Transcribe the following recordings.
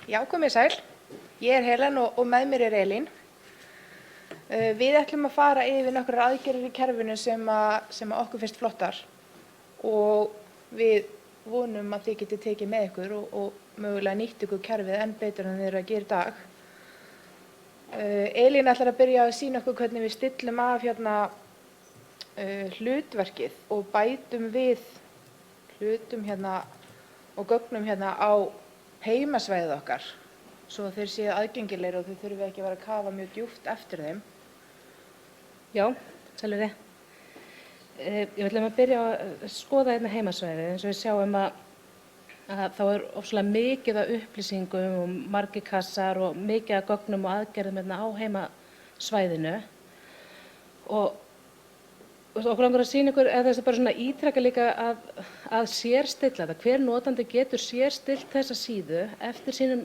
Já, komið sæl. Ég Helen og með mér Elín. Við ætlum að fara yfir nokkrar aðgerðir í kerfinu sem okkur finnst flottar og við vonum að þið getið tekið með ykkur og mögulega nýtt ykkur kerfið enn betur en þið eru að gera í dag. Elín ætlar að byrja að sýna okkur hvernig við stillum af hlutverkið og bætum við hlutum og gögnum á heimasvæðið okkar svo þeir séu aðgengilegir og þau þurfi ekki að vera að kafa mjög djúpt eftir þeim. Já, sælveri. Ég ætlum að byrja að skoða heimasvæðið eins og við sjáum að þá ofsalega mikið af upplýsingum og margir kassar og mikið af gögnum og aðgerðum á heimasvæðinu og okkur langar að sýna ykkur eða þess að bara svona ítreka líka að sérstilla þetta. Hver notandi getur sérstillt þessa síðu eftir sínum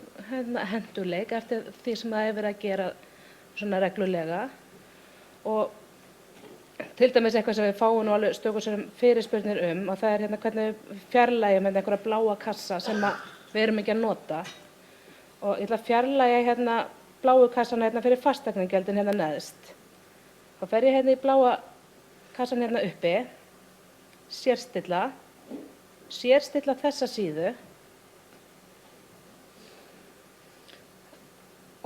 hentugleik, eftir því sem það hefur verið að gera svona reglulega. Og til dæmis eitthvað sem við fáum nú alveg stöku sem fyrirspurnir og það er hvernig við fjarlægjum einhverja bláa kassa sem við erum ekki að nota. Og ég ætla að fjarlægja bláu kassana fyrir fasteignagjöldin neðst. Þá fer ég í bláa kassan uppi, sérstilla þessa síðu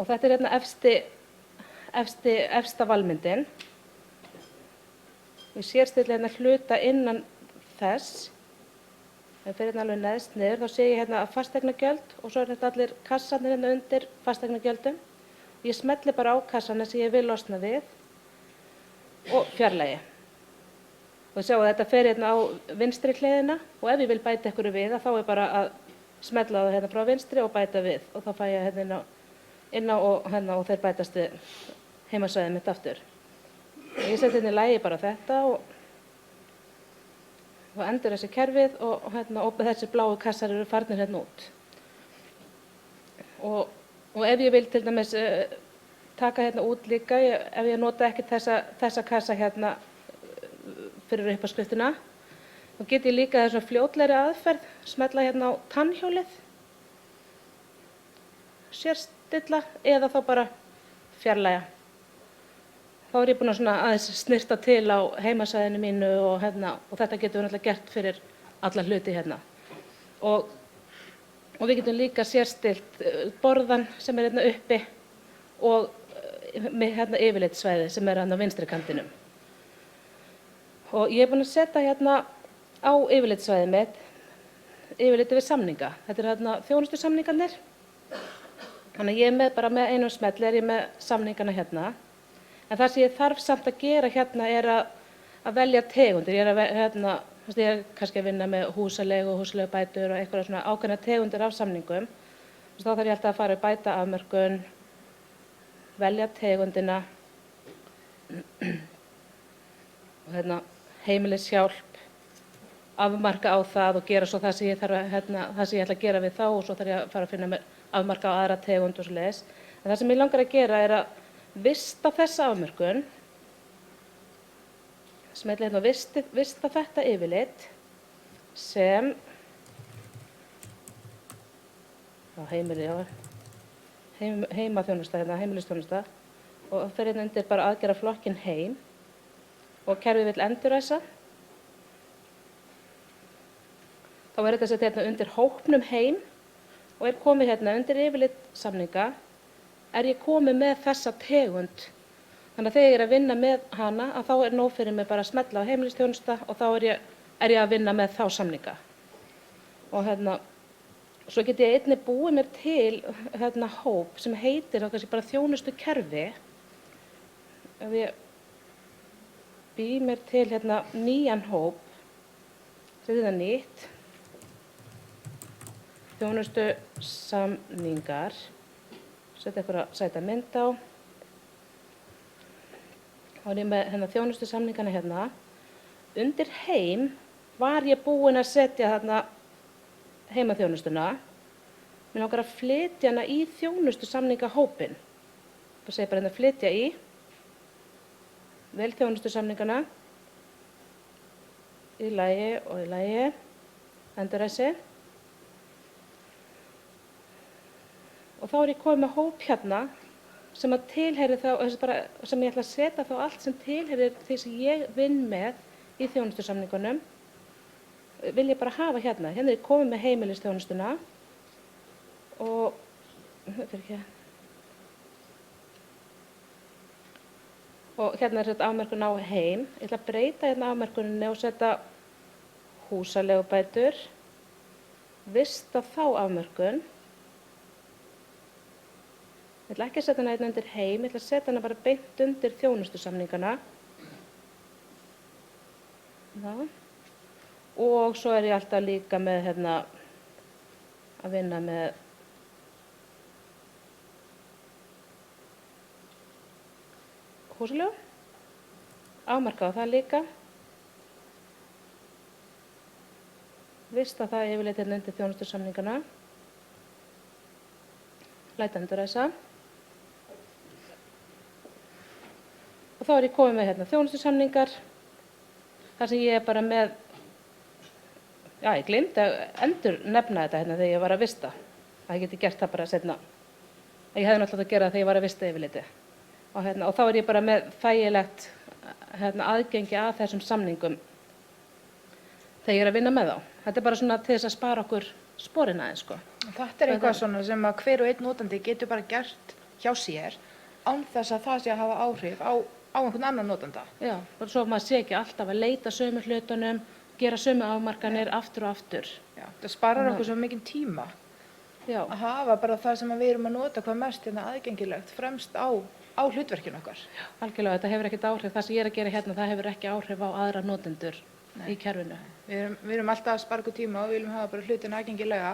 og þetta er efsta valmyndin. Ég sérstilla hluta innan þess, ef ég fer alveg neðst niður þá sé ég að fasteignagjöld og svo er þetta allir kassarnir undir fasteignagjöldum. Ég smelli bara á kassana sem ég vil losna við og fjarlægi. Og sjá að þetta fer á vinstri hliðina og ef ég vil bæta einhverju við þá er bara að smella á það frá vinstri og bæta við og þá fæ ég inn á og þeir bætast við heimasvæðið mitt aftur. Ég seti í lagi bara þetta og endur þessi kerfið og þessi bláu kassar eru farnir út. Og ef ég vil til dæmis taka út líka, ef ég nota ekki þessa kassa fyrir uppáskriftina. Þá get ég líka þessa fljótlegri aðferð, smella á tannhjólið, sérstilla eða þá bara fjarlægja. Þá er ég búin að aðeins snyrta til á heimasvæðinu mínu og þetta getum við náttúrulega gert fyrir alla hluti Og við getum líka sérstillt borðan sem er uppi og með yfirlitssvæði sem er á vinstri kantinum. Og ég er búin að setja á yfirlitssvæðið mitt yfirlit yfir samninga. Þetta er þjónustusamningarnir. Þannig að ég er bara með einum smelli er ég með samningana En það sem ég þarf samt að gera er að velja tegundir. Ég er kannski að vinna með húsaleigu og húsaleigubætur og eitthvað svona ákveðnar tegundir af samningum. Þá þarf ég alltaf að fara í bæta afmörkun, velja tegundina og heimilishjálp, afmarka á það og gera svo það sem ég ætla að gera við þá og svo þarf ég að fara að finna mér afmarka á aðra tegund og svoleiðis. En það sem ég langar að gera er að vista þessa afmörkun, smelli og vista þetta yfirlit sem heimaþjónusta, heimilisþjónusta og fer undir bara aðgera flokkinn heim og kerfið vill endurræsa. Þá er þetta sett undir hópnum heim og er komið undir yfirlit samninga. Er ég komið með þessa tegund. Þannig að þegar ég er að vinna með hana þá er nóg fyrir mig bara að smella á heimilisþjónusta og þá er ég að vinna með þá samninga. Og svo get ég einnig búið mér til hóp sem heitir bara þjónustukerfi. Ef ég bý mér til nýjan hóp, setja þetta nýtt, þjónustusamningar, setja einhverja sæta mynd á. Þá er ég með þjónustusamningana Undir heim var ég búin að setja heimaþjónustuna. Mig langar að flytja hana í þjónustusamningahópinn. Það segir bara flytja í. Vel þjónustusamningana. Í lagi og í lagi. Endurræsi. Og þá ég komið með hóp hérna sem að tilheyrir þá, sem ég ætla að setja þá allt sem tilheyrir því sem ég vinn með í þjónustusamningunum, vil ég bara hafa hérna. Hérna ég komið með heimilisþjónustuna og, og hérna þetta afmörkun á heim. Ég ætla að breyta hérna afmörkuninni og setja húsaleigubætur, vista þá afmörkun. Ég ætla ekki að setja hana hérna undir heim, ég ætla að setja hana bara beint undir þjónustusamningana. Það. Og svo ég alltaf líka með hérna að vinna með húsaleigu, afmarka á það líka. Vista það yfirleitt hérna undir þjónustusamningana. Læta endurræsa. Og þá ég komið með hérna þjónustusamningar, þar sem ég bara með, já ég gleymdi að endur nefna þetta hérna þegar ég var að vista. Það ég geti gert það bara seinna. Ég hefði náttúrulega að gera það þegar ég var að vista yfirleiti. Og þá ég bara með þægilegt aðgengi að þessum samningum þegar ég að vinna með þá. Þetta bara svona til þess að spara okkur sporin aðeins sko. Þetta eitthvað svona sem að hver og einn notandi getur bara gert hjá sér án þess að það sé að hafa áhrif á einhvern annan notanda. Já, og svo maður sé ekki alltaf að leita sömu hlutunum, gera sömu afmarkanir aftur og aftur. Já, það sparar okkur svo mikinn tíma. Já. Að hafa bara það sem við erum að nota hvað mest aðgengilegt fremst á hlutverkinu okkar. Já, algjörlega, þetta hefur ekkert áhrif. Það sem ég að gera hérna, það hefur ekki áhrif á aðra notendur í kerfinu. Við erum alltaf að spara okkur tíma og við viljum hafa bara hlutina aðgengilega.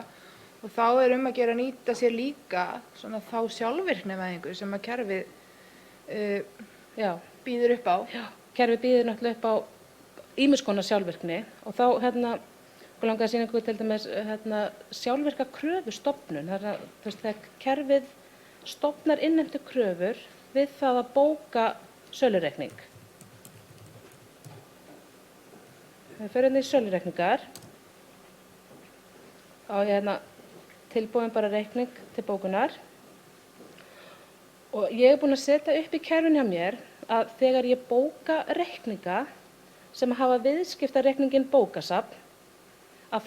Og þá að gera að nýta sér líka svona þá sjálfvirknivæðingu sem að kerfið býður upp á. Já, kerfið býður náttúrulega upp á ýmiss konar sjálfvirkni og þá langaði að sýna ykkur til dæmis sjálfvirka kröfustofnun. Þegar kerfið stofnar innheimtu kröfur við það að bóka sölureikning. Við förum í sölureikningar og tilbúin bara reikning til bókunar. Og ég búin að setja upp í kerfinu hjá mér að þegar ég bóka reikninga sem hafa viðskiptareikningin bókasafn, að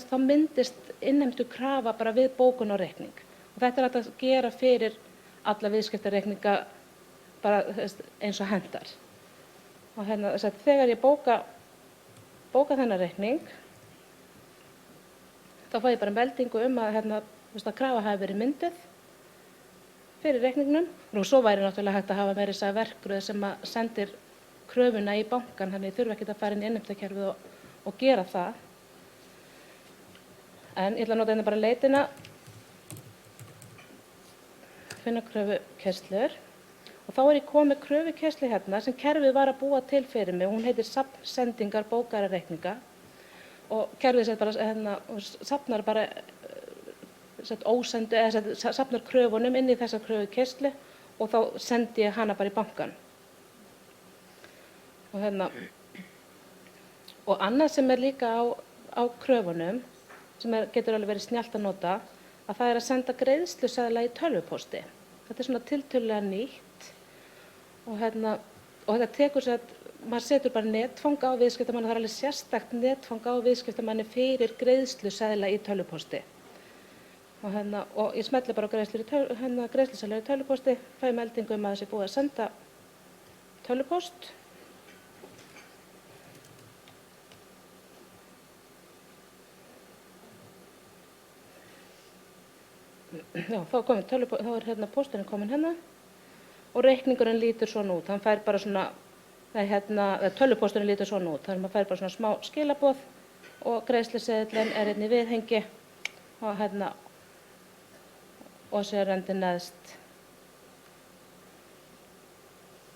þá myndist innheimtu krafa bara við bókun og reikning. Og þetta hægt að gera fyrir alla viðskiptareikninga bara eins og hendar. Og þegar ég bóka þennan reikning, þá fæ ég bara meldingu að krafa hafi verið mynduð fyrir reikningnum. Og svo væri náttúrulega hægt að hafa meira þessa verkröð sem að sendir kröfuna í bankan, þannig ég þurfi ekki að fara inn í innheimtukerfið og gera það. En ég ætla að nota bara leitina, finna kröfukeyrslur og þá ég komið með kröfukeyrslur hérna sem kerfið var að búa til fyrir mig. Hún heitir safnsendingar bókarareikninga og kerfið safnar bara ósendu eða safnar kröfunum inn í þessa kröfukeyrslur og þá sendi ég hana bara í bankan. Og annað sem líka á kröfunum sem getur alveg verið snjallt að nota, að það að senda greiðsluseðla í tölvupósti. Þetta svona tiltölulega nýtt og þetta tekur sér að maður setur bara netfang á viðskiptamanni, það alveg sérstakt netfang á viðskiptamanni fyrir greiðsluseðla í tölvupósti. Og ég smelli bara á greiðsluseðla í tölvupósti, fæ meldingu að þessi búið að senda tölvupóst. Já, þá pósturinn komin hérna og reikningurinn lítur svona út. Hann fær bara svona, tölvupósturinn lítur svona út. Þannig að maður fær bara svona smá skilaboð og greiðsluseðillinn í viðhengi og sér endið neðst.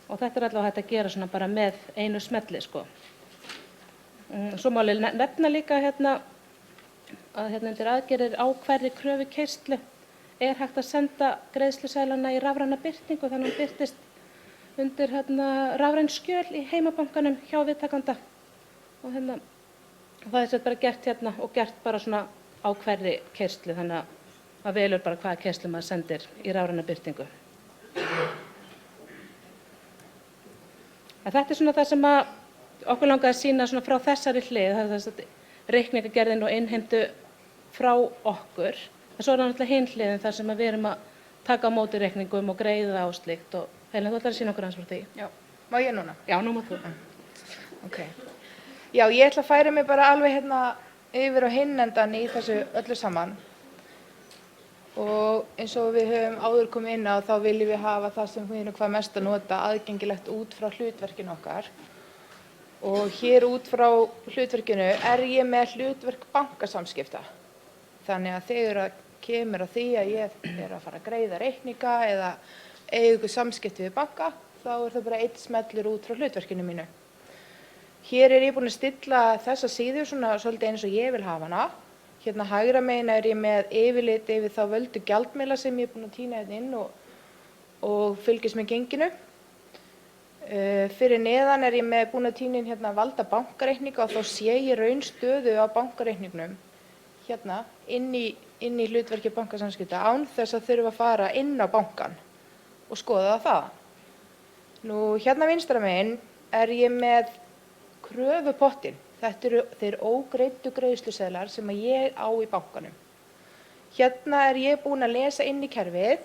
Og þetta allavega hægt að gera svona bara með einu smelli, sko. Svo má ég nefna líka að undir aðgerðir á hverri kröfukeyrslur hægt að senda greiðsluseðlana í rafræna birtingu, þannig að hún birtist undir rafræn skjöl í heimabankanum hjá viðtakanda. Og það bara gert og gert bara svona á hverri keyrslu, þannig að Maður velur bara hvaða keyrslu maður sendir í rafræna birtingu. En þetta svona það sem okkur langaði að sýna svona frá þessari hlið, það er þess að reikningagerðin og innheimtu frá okkur. En svo er það náttúrulega hin hliðin þar sem við erum að taka á móti reikningum og greiða og slíkt. Og Helena, þú ætlar að sýna okkur aðeins frá því. Já, má ég núna? Já, nú má þú. Ok. Já, ég ætla að færa mig bara alveg hérna yfir á hinn endan í þessu öllu saman. Og eins og við höfum áður komið inn á þá viljum við hafa það sem við erum hvað mest að nota aðgengilegt út frá hlutverkinu okkar. Og hér út frá hlutverkinu er ég með hlutverk bankasamskipta. Þannig að þegar kemur að því að ég er að fara að greiða reikninga eða eiga ykkur samskipti við banka, þá er það bara einn smellur út frá hlutverkinu mínu. Hér er ég búin að stilla þessa síðu svona svolítið eins og ég vil hafa hana. Hérna hægra megin er ég með yfirlit yfir þá völdu gjaldmiðla sem ég er búin að tína hérna inn og fylgist með genginu. Fyrir neðan er ég búin að tína inn hérna valda bankareikninga og þá sé ég raunstöðu á bankareikningnum hérna inn í hlutverki bankasamskipta án þess að þurfa að fara inn á bankan og skoða það. Nú hérna vinstra megin er ég með kröfupottin. Þetta eru þeir ógreiddu greiðsluseðlar sem ég á í bankanum. Hérna er ég búin að lesa inn í kerfið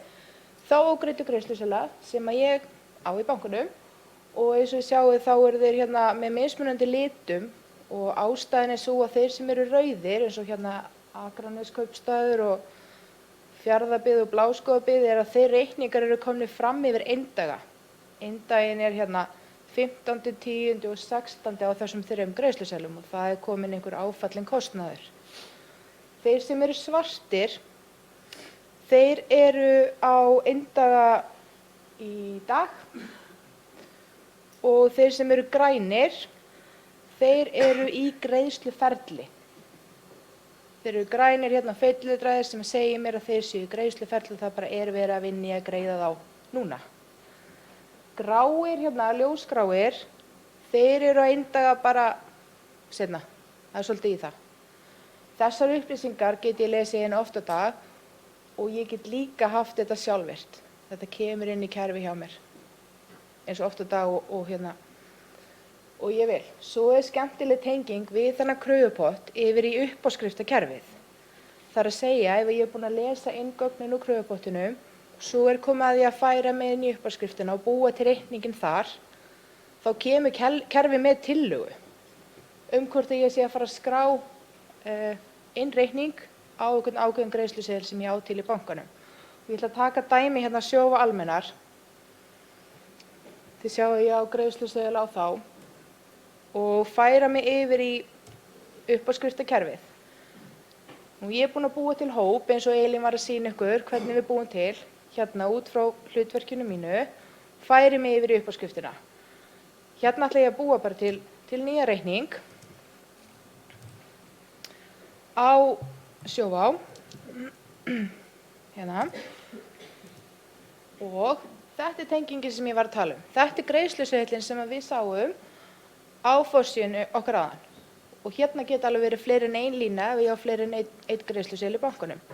þá ógreiddu greiðsluseðla sem ég á í bankanum og eins og við sjáum þá eru þeir hérna með mismunandi litum og ástæðan er svo að þeir sem eru rauðir eins og hérna Akraneskaupstaður og Fjarðabyggð og Bláskógabyggð er að þeir reikningar eru komnir fram yfir eindaga. Eindaginn er hérna 15., 10. og 16. á þessum þrem greiðsluseðlum og það er komin einhver áfallinn kostnaður. Þeir sem eru svartir, þeir eru á eindaga í dag og þeir sem eru grænir, þeir eru í greiðsluferli. Þeir eru grænir hérna feitletraðir sem segir mér að þeir séu í greiðsluferli og það bara er verið að vinna í að greiða þá núna. Gráir hérna, ljósgráir, þeir eru á eindaga bara seinna. Það er svolítið í það. Þessar upplýsingar get ég lesið inn oft á dag og ég get líka haft þetta sjálfvirkt. Þetta kemur inn í kerfi hjá mér eins og oft á dag og ég vil. Svo er skemmtileg tenging við þennan kröfupott yfir í uppáskriftakerfið. Það er að segja ef ég er búin að lesa inn gögnin úr kröfupottinum, svo er komið að því að færa með inn í uppáskriftina og búa til reikninginn þar, þá kemur kerfi með tillögu hvort ég sé að fara að skrá inn reikning á einhvern ákveðinn greiðsluseðil sem ég á til í bankanum. Ég ætla að taka dæmi hérna Sjóvá almennar. Þið sjáu ég á greiðsluseðil á þá og færa mig yfir í uppáskriftakerfið. Ég er búin að búa til hóp eins og Elín var að sýna ykkur hvernig við búum til hérna út frá hlutverkinu mínu, færi mig yfir í uppáskriftina. Hérna ætla ég að búa bara til nýja reikning á Sjóvá, hérna, og þetta er tengingin sem ég var að tala um. Þetta er greiðsluseðillinn sem við sáum á forsíðunni okkar áðan. Og hérna geta alveg verið fleiri en ein lína ef ég á fleiri en einn greiðsluseðil í bankanum.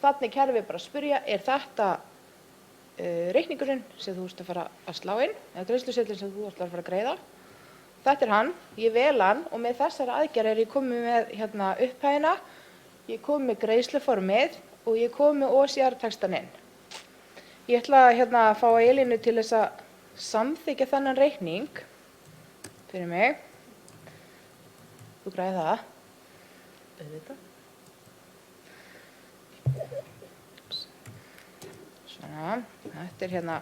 Þannig er kerfið bara að spyrja, er þetta reikningurinn sem þú ert að fara að slá inn, eða greiðsluseðillinn sem þú ert að fara að greiða? Þetta er hann, ég vel hann og með þessari aðgerð er ég komið með hérna upphæðina, ég komið með greiðsluformið og ég komið með OCR-textan inn. Ég ætla hérna að fá Elínu til þess að samþykkja þennan reikning fyrir mig. Þú græði það. Auðvitað. Svona, þetta er hérna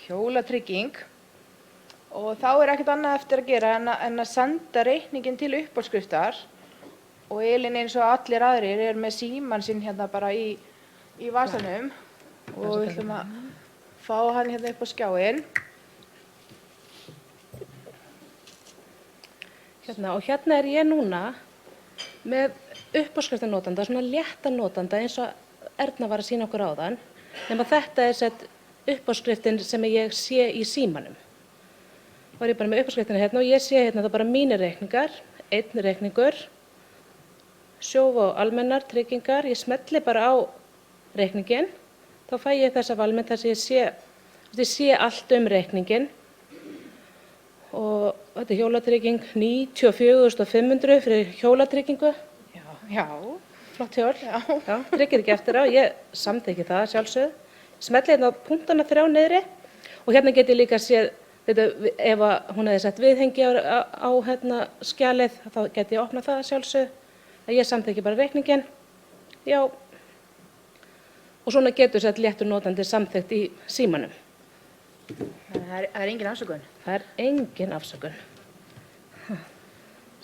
hjólatrygging og þá er ekkert annað eftir að gera en að senda reikninginn til uppáskriftar og Elín eins og allir aðrir er með símann sinn hérna bara í vasanum og við ætlum að fá hann hérna upp á skjáinn. Og hérna er ég núna með uppáskriftarnotanda, svona létta notanda eins og Erna var að sýna okkur áðan, nema þetta er sett uppáskriftin sem ég sé í símanum. Þá er ég bara með uppáskriftina hérna og ég sé hérna það bara mínir reikningar, einn reikningur, sjóvá almennar tryggingar, ég smelli bara á reikninginn, þá fæ ég þessa valmynd þar sem ég sé allt reikninginn og þetta er hjólatrygging 94.500 fyrir hjólatryggingu. Já. Flott hjól. Já, tryggir ekki eftir á, ég samþykki það sjálfsögðu. Smelli hérna á punktana 3 niðri og hérna get ég líka séð þetta, ef hún hefði sett viðhengi á hérna skjalið, þá get ég opnað það sjálfsögðu. Ég samþykki bara reikninginn. Já. Og svona getur sett léttur notandi samþykkt í símanum. Það er engin afsökun. Það er engin afsökun.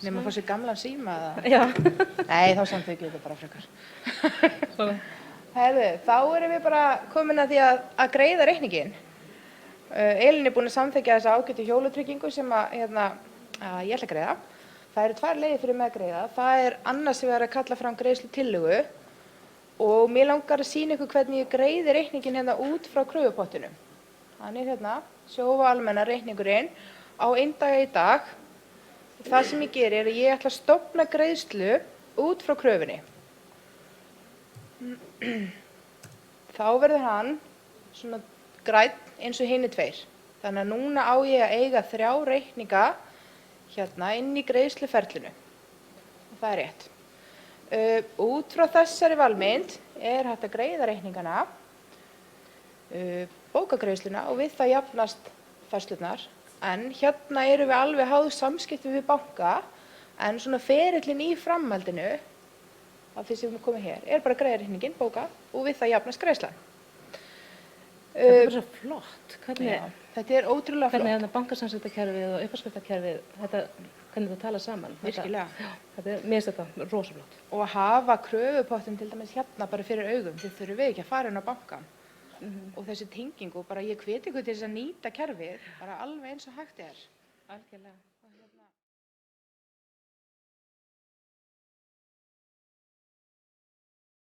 Nefnum að fá sér gamlan síma eða? Já. Nei, þá samþykki þetta bara frekar. Herðu, þá erum við bara komin að því að greiða reikninginn. Elín er búin að samþykkja þessa ágætu hjólatryggingu sem ég ætla að greiða. Það eru 2 leiðir fyrir mig að greiða. Það er annars vegar að kalla fram greiðslutillögu og mér langar að sýna ykkur hvernig ég greiði reikninginn hérna út frá kröfupottinum. Hann er hérna, sjóvá almenna reikningurinn á eindaga í dag. Það sem ég geri er að ég ætla að stofna greiðslu út frá kröfunni. Þá verður hann svona grænn eins og hinir 2. Þannig að núna á ég að eiga 3 reikninga hérna inn í greiðsluferlinu. Og það er rétt. Út frá þessari valmynd er hægt að greiða reikningana, bókagreiðsluna og við það jafnast færslurnar. En hérna erum við alveg háð samskiptum við banka, en svona ferillinn í framhaldinu af því sem við komum hér er bara að greiða reikninginn, bóka og við það jafnast greiðslan. Þetta er bara svo flott. Þetta er ótrúlega flott. Hvernig bankasamskiptakerfið og uppáskriftakerfið, hvernig það tala saman. Virkilega. Mér finnst þetta rosa flott. Og að hafa kröfupottin til dæmis hérna bara fyrir augum, því þurfum við ekki að fara inn á bankann. Og þessi tenging og bara ég hveti ykkur til þess að nýta kerfið bara alveg eins og hægt er. Algjörlega.